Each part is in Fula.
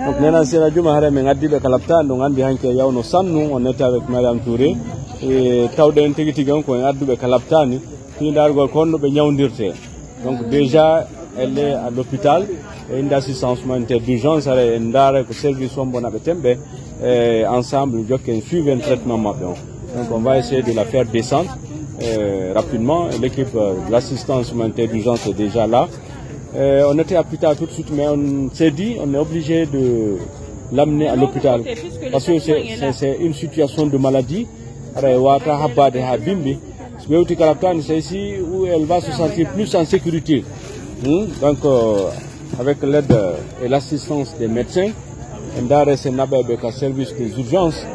Donc nena sira juma hare men addibe kalapta donc andi hanke yawno sannu on était avec Madame Touré et tawden tigi tigi on ko adduɓe kalaptani tindargol konno ɓe ñawdirte. Donc déjà elle est à l'hôpital et une assistance humanitaire d'urgence et ndare ko service on bonaɓe tembe ensemble jokken suivre un traitement mabɓe on. Donc on va essayer de la faire descendre rapidement. L'équipe de l'assistance humanitaire d'urgence est déjà là. On était à l'hôpital tout de suite, mais on s'est dit on est obligé de l'amener à l'hôpital parce que c'est une situation de maladie. C'est ici où elle va se sentir plus en sécurité. Donc avec l'aide et l'assistance des médecins, on a un service des urgences.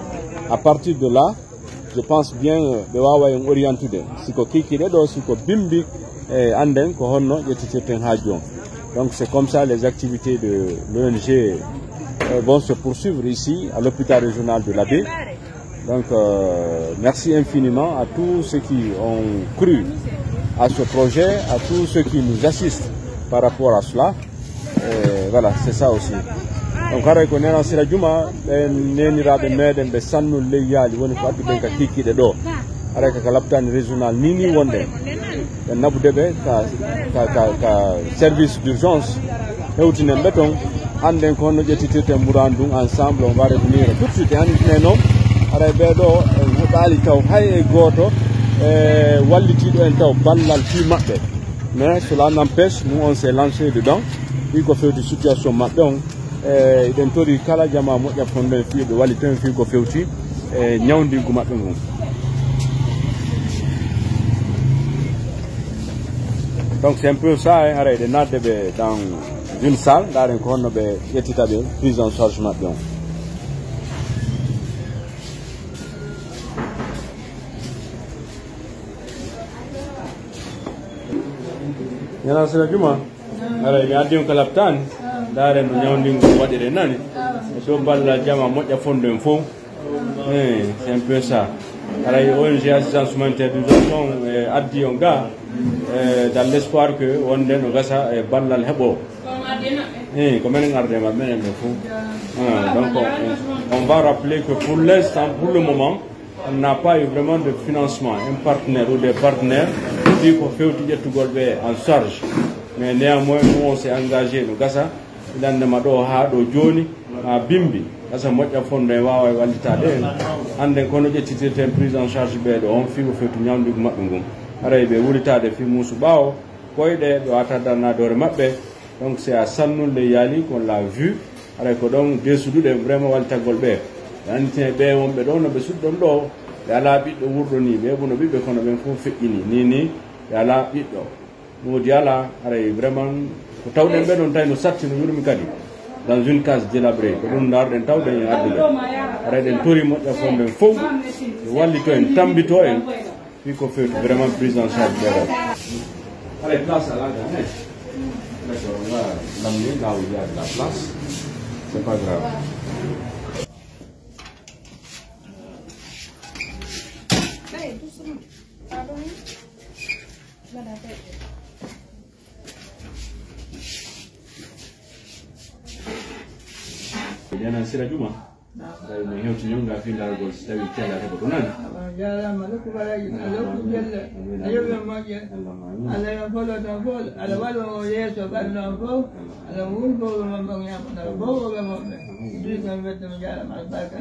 À partir de là, je pense bien de wawa en orientude siko kikide do siko bimbi anden ko honno yetteten hajon. Donc c'est comme ça les activités de l'ONG vont se poursuivre ici à l'hôpital régional de l'Abbé. Donc merci infiniment à tous ceux qui ont cru à ce projet, à tous ceux qui nous assistent par rapport à cela. Voilà, c'est ça aussi. Donc hare ko nena sira juma neniraɓe meɗen ɓe sannu leyyali woni ko addu ɓen ka kikkiɗe ɗo hare ka laptani régional nini wonde ɓe nabudeɓe ka service d'urgence hewtinen ɓe toon anden ko honno ƴettitirten ɓuran ɗum ensemble on va revenir tout de suite anditine noon haray ɓeɗo en heɓali taw hay e goto wallitiɗo en taw ballal fi maɓɓe mais cela n'empêche nous on s'est lancé dedans ɗi ko fewti situation maɓɓe on iɗen tori kala jama moƴƴa fonde fiiɓe walli ten fi ko fewti ñawdigu maɓɓe ngon. Donc c'est un peu ça, haray ɗe nadde ɓe dans une salle ɗaren ko honno ɓe ƴettita ɓe prise en charge maɓɓe on. Yana sira juma haray mi addi on ko laptani dare no ñawdingo waɗire nani so balla jama moƴƴa fonden fof c'est un peu ça. Haray ONG assistance humanitaire d'urgence addi on ga dans l'espoir que wonde no gasa e ballal heɓo ko menen arde ma menen ɓe fof. Donc on va rappeler que pour l'instant, pour le moment, on n'a pas eu vraiment de financement, un partenaire ou des partenaires qui ont fait en charge. Mais néanmoins, nous on s'est engagé, nous gasa, dans le mado ha do joni a bimbi, gasa moƴƴa fonde wawa wallitade ande kono ƴettiteten prise en charge ɓeɗo on fi ko fewtu ñawdigu maɓɓe ngon haray ɓe wulitade fi musu ɓawo koyɗe ɓe wata dannadore maɓɓe. Donc c'est à sannulle yaali qu'on l'a vu haray ko ɗon desuduɗe vraiment wallitagol ɓe anditine ɓe wonɓe ɗo no ɓe suɗɗon ɗo ɓe ala ɓiɗɗo wurɗo ni ɓe bono ɓiɓɓe kono ɓen fof feƴƴini ni ɓe ala ɓiɗɗo modi ala haray vraiment ko tawɗen ɓe ɗon tawi no satti no yurmi kadi dans une case délabrée ko ɗum darɗen tawɗen e adduɓe haray ɗen tori moƴƴa fonɗen fof ɓe wallito en tambito en fi ko fewti vraiment prise en charge ɓeɗo haray place alaga d'accord on va l'amener là où il y a de la place, c'est pas grave. Yana sira juma dai ne hewti nyonga fi largo stawi tela ko do nan ya malaku baraji alaku jalla ayyuha maji ala ya folo ta fol ala walo yeso banno fo ala wulbo man bang ya na bo ga mo du kan wette mo jala mal barka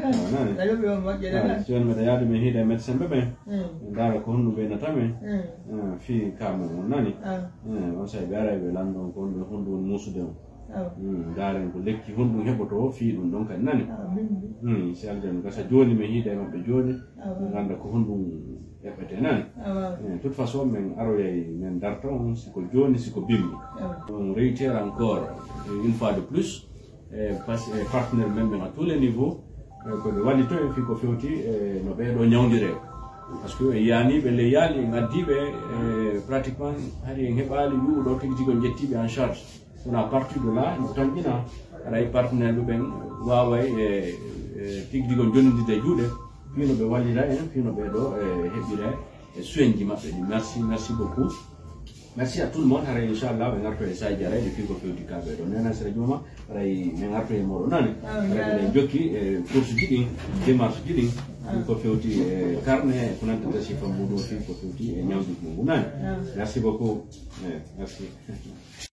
ayyuha maji dana sion me da me hida medicine bebe dara ko honno be na tame fi kamo nani on sai gara be lando ko honno musude garen ko lekki honɗum heɓoto fi ɗum ɗon kadi nani si alden gasa joni min hiida e maɓɓe joni ganda ko honɗum heɓete nani toute façon min aroyay min darta on siko joni siko bimbi on réitère encore une fois de plus partenaire men ɓen à tous les niveaux koɓe walli to en fi ko fewti no ɓeɗo ñawdire par ce que en yaniɓe leyyali en addiɓe pratiquement hari en heɓali yuɓuɗo tigui tigui jettiɓe en charge. À partir de là, nous avons un partenaire qui a merci beaucoup. Merci à tout le monde. Inch'Allah, on a fait ça depuis qu'on fait du café. On a fait du moment, on a fait mon nom. On a fait jockey, course guiding, démarche guiding, on fait aussi carne, on a fait aussi pour mon dossier, on fait aussi Merci beaucoup. Merci.